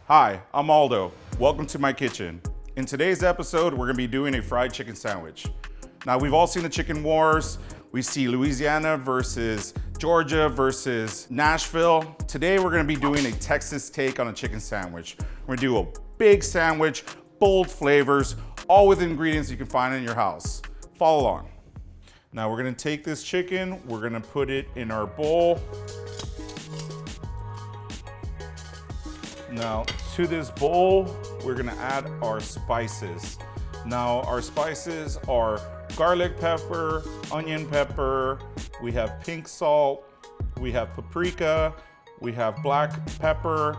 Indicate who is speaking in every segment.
Speaker 1: Hi, I'm Aldo. Welcome to my kitchen. In today's episode, we're gonna be doing a fried chicken sandwich. Now, we've all seen the chicken wars. We see Louisiana versus Georgia versus Nashville. Today, we're gonna be doing a Texas take on a chicken sandwich. We're gonna do a big sandwich, bold flavors, all with ingredients you can find in your house. Follow along. Now, we're gonna take this chicken, we're gonna put it in our bowl. Now, to this bowl, we're gonna add our spices. Now, our spices are garlic pepper, onion pepper, we have pink salt, we have paprika, we have black pepper,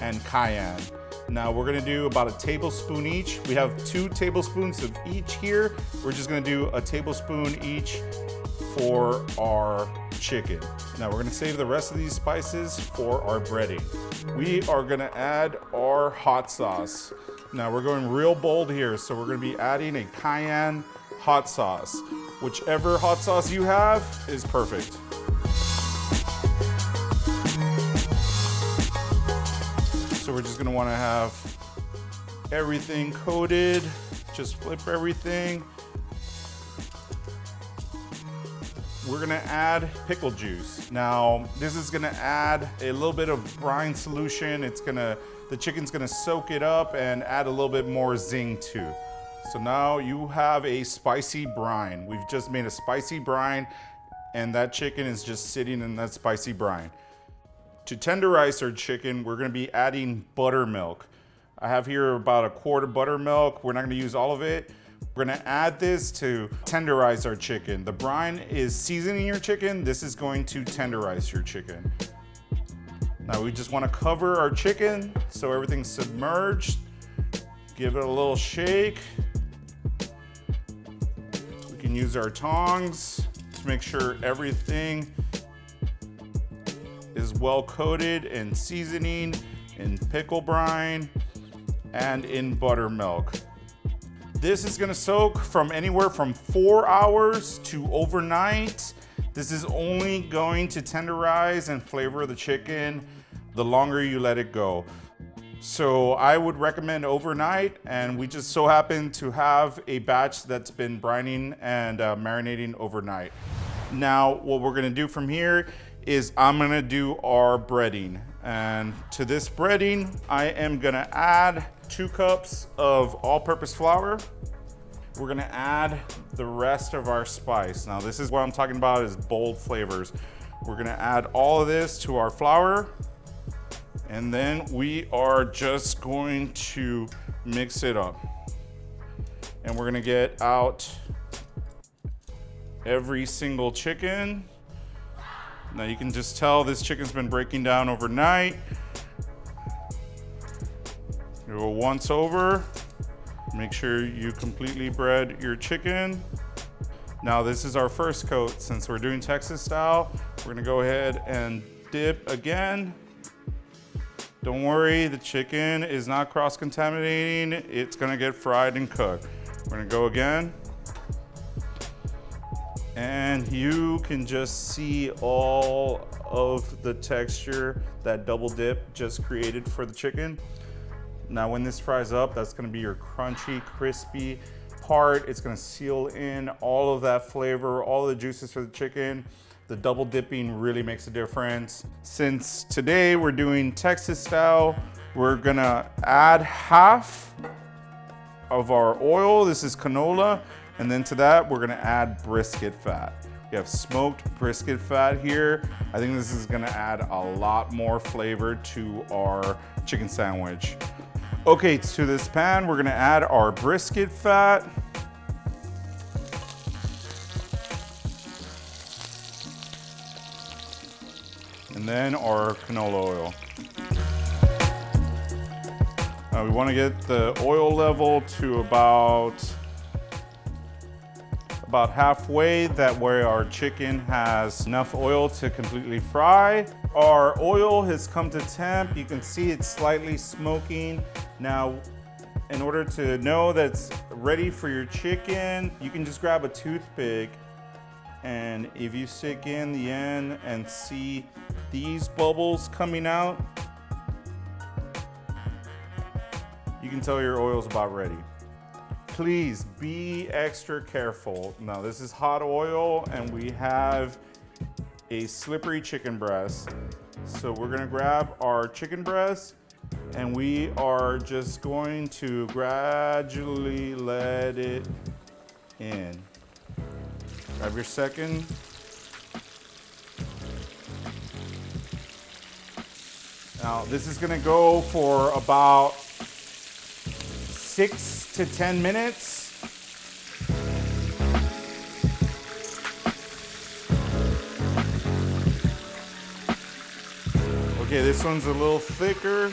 Speaker 1: and cayenne. Now, we're gonna do about a tablespoon each. We have 2 tablespoons of each here. We're just gonna do a tablespoon each for our chicken. Now we're gonna save the rest of these spices for our breading. We are gonna add our hot sauce. Now we're going real bold here, so we're gonna be adding a Cheyenne hot sauce. Whichever hot sauce you have is perfect. So we're just gonna wanna have everything coated. Just flip everything. We're gonna add pickle juice. Now, this is gonna add a little bit of brine solution. The chicken's gonna soak it up and add a little bit more zing too. So now you have a spicy brine. We've just made a spicy brine and that chicken is just sitting in that spicy brine. To tenderize our chicken, we're gonna be adding buttermilk. I have here about a quart of buttermilk. We're not gonna use all of it. We're gonna add this to tenderize our chicken. The brine is seasoning your chicken. This is going to tenderize your chicken. Now we just wanna cover our chicken so everything's submerged. Give it a little shake. We can use our tongs to make sure everything is well coated in seasoning, in pickle brine, and in buttermilk. This is gonna soak from anywhere from 4 hours to overnight. This is only going to tenderize and flavor the chicken the longer you let it go. So I would recommend overnight, and we just so happen to have a batch that's been brining and marinating overnight. Now, what we're gonna do from here is I'm gonna do our breading. And to this breading, I am gonna add 2 cups of all-purpose flour. We're gonna add the rest of our spice. Now this is what I'm talking about is bold flavors. We're gonna add all of this to our flour, and then we are just going to mix it up. And we're gonna get out every single chicken. Now you can just tell this chicken's been breaking down overnight. Go once over. Make sure you completely bread your chicken. Now this is our first coat. Since we're doing Texas style, we're gonna go ahead and dip again. Don't worry, the chicken is not cross-contaminating. It's gonna get fried and cooked. We're gonna go again. And you can just see all of the texture that double dip just created for the chicken. Now when this fries up, that's gonna be your crunchy, crispy part. It's gonna seal in all of that flavor, all the juices for the chicken. The double dipping really makes a difference. Since today we're doing Texas style, we're gonna add half of our oil. This is canola. And then to that, we're gonna add brisket fat. We have smoked brisket fat here. I think this is gonna add a lot more flavor to our chicken sandwich. Okay, to this pan, we're gonna add our brisket fat. And then our canola oil. Now we wanna get the oil level to about halfway, that way our chicken has enough oil to completely fry. Our oil has come to temp. You can see it's slightly smoking. Now, in order to know that it's ready for your chicken, you can just grab a toothpick, and if you stick in the end and see these bubbles coming out, can tell your oil's about ready. Please be extra careful. Now this is hot oil and we have a slippery chicken breast. So we're gonna grab our chicken breast and we are just going to gradually let it in. Grab your second. Now this is gonna go for about 6 to 10 minutes. Okay, this one's a little thicker.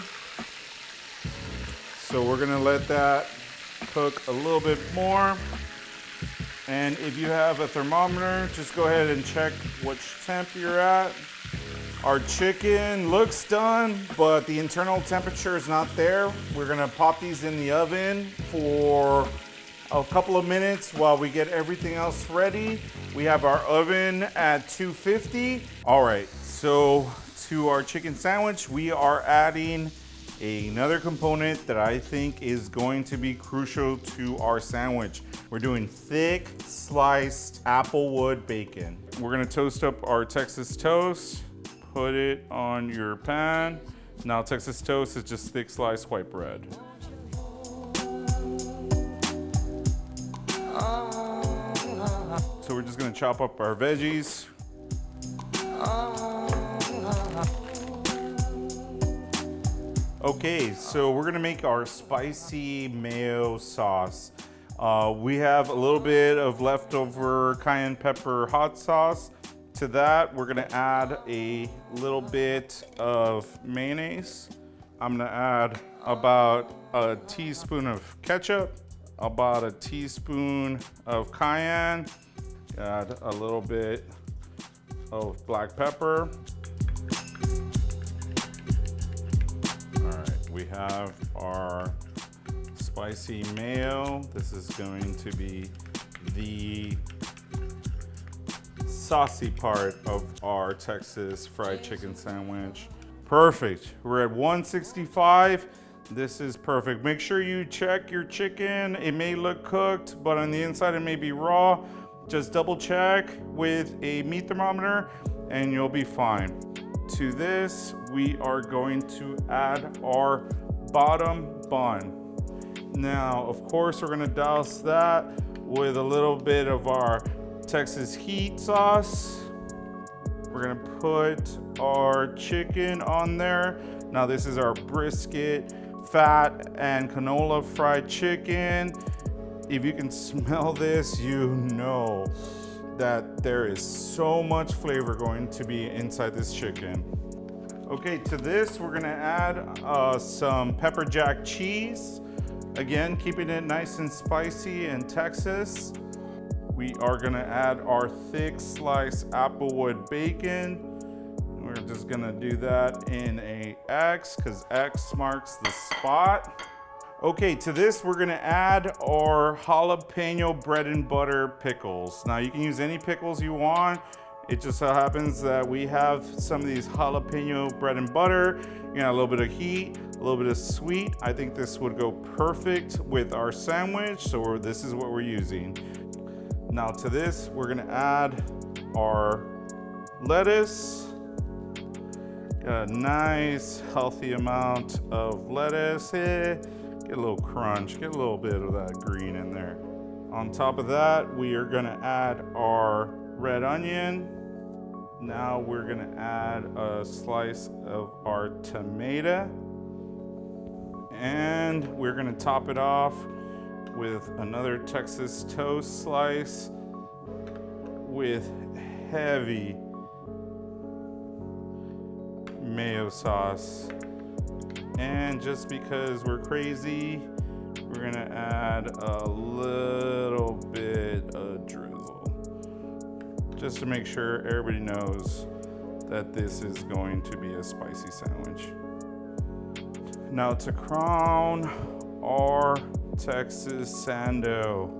Speaker 1: So we're gonna let that cook a little bit more. And if you have a thermometer, just go ahead and check which temp you're at. Our chicken looks done, but the internal temperature is not there. We're gonna pop these in the oven for a couple of minutes while we get everything else ready. We have our oven at 250. All right, so to our chicken sandwich, we are adding another component that I think is going to be crucial to our sandwich. We're doing thick sliced applewood bacon. We're gonna toast up our Texas toast, put it on your pan. Now Texas toast is just thick sliced white bread. So we're just gonna chop up our veggies. Okay, so we're gonna make our spicy mayo sauce. We have a little bit of leftover Cheyenne Pepper hot sauce. To that, we're gonna add a little bit of mayonnaise. I'm gonna add about a teaspoon of ketchup, about a teaspoon of cayenne, add a little bit of black pepper. We have our spicy mayo. This is going to be the saucy part of our Texas fried chicken sandwich. Perfect. We're at 165. This is perfect. Make sure you check your chicken. It may look cooked, but on the inside it may be raw. Just double check with a meat thermometer and you'll be fine. To this, we are going to add our bottom bun. Now, of course, we're gonna douse that with a little bit of our Texas heat sauce. We're gonna put our chicken on there. Now, this is our brisket, fat, and canola fried chicken. If you can smell this, you know that there is so much flavor going to be inside this chicken. Okay, to this, we're gonna add some PEPPERJACK cheese. Again, keeping it nice and spicy in Texas. We are gonna add our thick sliced applewood bacon. We're just gonna do that in a X, because X marks the spot. Okay, to this, we're gonna add our jalapeno bread and butter pickles. Now, you can use any pickles you want. It just so happens that we have some of these jalapeno bread and butter. You got a little bit of heat, a little bit of sweet. I think this would go perfect with our sandwich, so this is what we're using. Now, to this, we're gonna add our lettuce. Got a nice, healthy amount of lettuce here. Get a little crunch, get a little bit of that green in there. On top of that, we are gonna add our red onion. Now we're gonna add a slice of our tomato. And we're gonna top it off with another Texas toast slice with heavy mayo sauce. And just because we're crazy, we're gonna add a little bit of drizzle, just to make sure everybody knows that this is going to be a spicy sandwich. Now, to crown our Texas sando,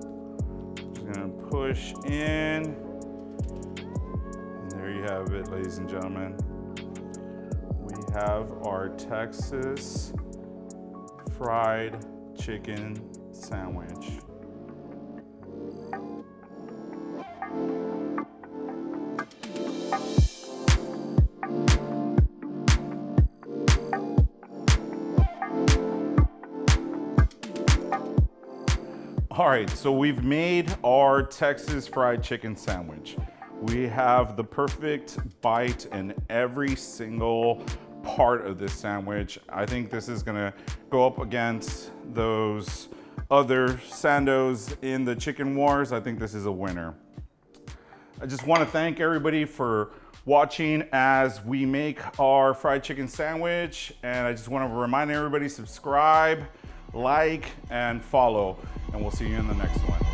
Speaker 1: just gonna push in, and there you have it, ladies and gentlemen. We have our Texas fried chicken sandwich. All right, so we've made our Texas fried chicken sandwich. We have the perfect bite in every single part of this sandwich. I think this is gonna go up against those other sandos in the chicken wars. I think this is a winner. I just wanna thank everybody for watching as we make our fried chicken sandwich. And I just wanna remind everybody, subscribe, like, and follow. And we'll see you in the next one.